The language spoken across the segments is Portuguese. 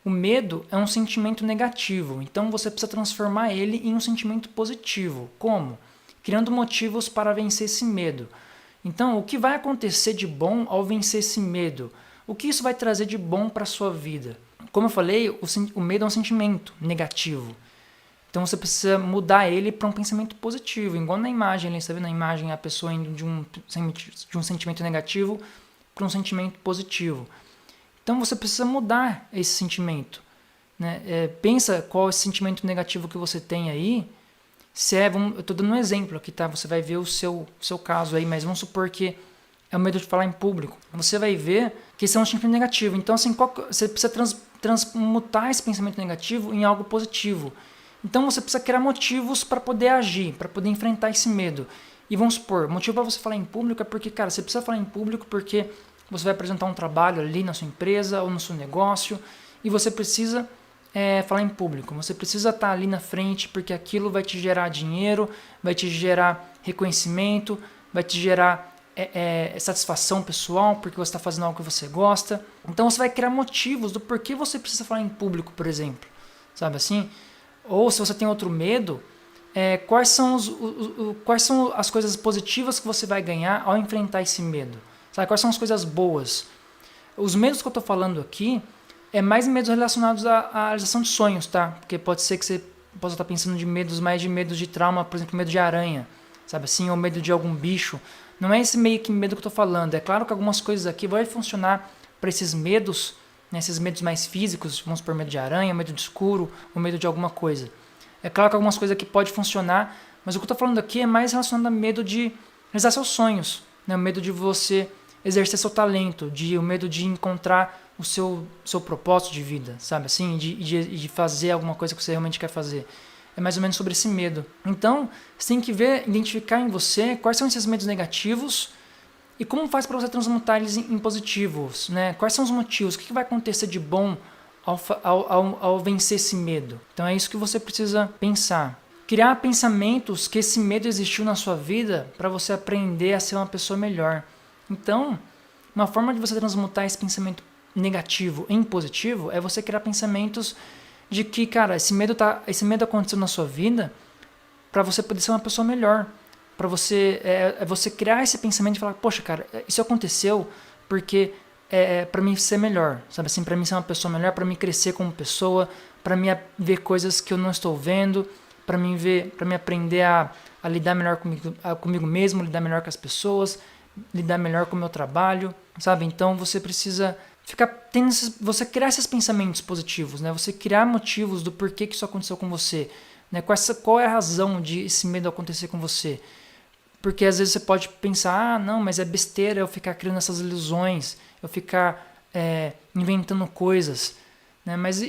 O medo é um sentimento negativo, então você precisa transformar ele em um sentimento positivo. Como? Criando motivos para vencer esse medo. Então, o que vai acontecer de bom ao vencer esse medo? O que isso vai trazer de bom para a sua vida? Como eu falei, o medo é um sentimento negativo. Então você precisa mudar ele para um pensamento positivo. Igual na imagem, ali, você vê na imagem a pessoa indo de um sentimento negativo para um sentimento positivo. Então você precisa mudar esse sentimento. Né? Pensa qual é esse sentimento negativo que você tem aí. Eu estou dando um exemplo aqui, tá? Você vai ver o seu caso aí, mas vamos supor que é o medo de falar em público. Você vai ver que esse é um sentimento negativo. Então, assim, você precisa transmutar esse pensamento negativo em algo positivo. Então, você precisa criar motivos para poder agir, para poder enfrentar esse medo. E vamos supor, motivo para você falar em público é porque, cara, você precisa falar em público porque você vai apresentar um trabalho ali na sua empresa ou no seu negócio e você precisa falar em público. Você precisa estar ali na frente porque aquilo vai te gerar dinheiro, vai te gerar reconhecimento, vai te gerar satisfação pessoal porque você está fazendo algo que você gosta. Então você vai criar motivos do porquê você precisa falar em público, por exemplo. Sabe assim? Ou se você tem outro medo, quais são as coisas positivas que você vai ganhar ao enfrentar esse medo? Sabe? Quais são as coisas boas? Os medos que eu estou falando aqui é mais medos relacionados à realização de sonhos, tá? Porque pode ser que você possa estar pensando mais de medos de trauma, por exemplo, medo de aranha, sabe assim? Ou medo de algum bicho. Não é esse meio que medo que eu estou falando. É claro que algumas coisas aqui vão funcionar para esses medos, né? Esses medos mais físicos, vamos supor, medo de aranha, medo de escuro, ou medo de alguma coisa. É claro que algumas coisas aqui podem funcionar, mas o que eu estou falando aqui é mais relacionado a medo de realizar seus sonhos, né? O medo de você exercer seu talento, o medo de encontrar o seu propósito de vida, sabe assim? De fazer alguma coisa que você realmente quer fazer. É mais ou menos sobre esse medo. Então, você tem que identificar em você quais são esses medos negativos e como faz para você transmutar eles em positivos, né? Quais são os motivos? O que vai acontecer de bom ao vencer esse medo? Então é isso que você precisa pensar. Criar pensamentos que esse medo existiu na sua vida para você aprender a ser uma pessoa melhor. Então, uma forma de você transmutar esse pensamento negativo em positivo é você criar pensamentos de que, cara, esse medo aconteceu na sua vida para você poder ser uma pessoa melhor. Para você criar esse pensamento e falar, poxa, cara, isso aconteceu porque para mim ser melhor, sabe assim, para mim ser uma pessoa melhor, para mim crescer como pessoa, para mim ver coisas que eu não estou vendo, para mim aprender a lidar melhor comigo mesmo, lidar melhor com as pessoas, lidar melhor com o meu trabalho, sabe? Então você precisa você criar esses pensamentos positivos, né? Você criar motivos do porquê que isso aconteceu com você, né? Qual é a razão de esse medo acontecer com você? Porque às vezes você pode pensar, não, mas é besteira eu ficar criando essas ilusões, eu ficar inventando coisas, né? Mas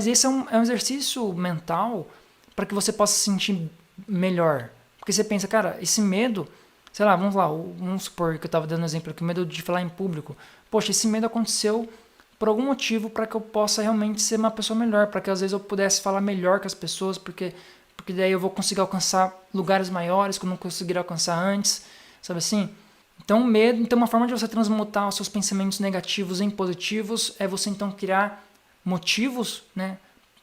esse é um exercício mental para que você possa se sentir melhor. Porque você pensa, cara, esse medo, sei lá, vamos supor que eu estava dando exemplo aqui, o medo de falar em público. Poxa, esse medo aconteceu por algum motivo para que eu possa realmente ser uma pessoa melhor, para que às vezes eu pudesse falar melhor com as pessoas, porque daí eu vou conseguir alcançar lugares maiores que eu não conseguiria alcançar antes, sabe assim? Então, uma forma de você transmutar os seus pensamentos negativos em positivos é você então criar motivos, né?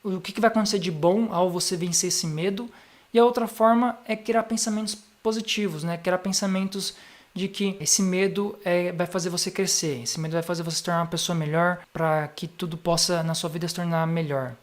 O que vai acontecer de bom ao você vencer esse medo, e a outra forma é criar pensamentos positivos, né? Criar pensamentos de que esse medo vai fazer você crescer, esse medo vai fazer você se tornar uma pessoa melhor para que tudo possa na sua vida se tornar melhor.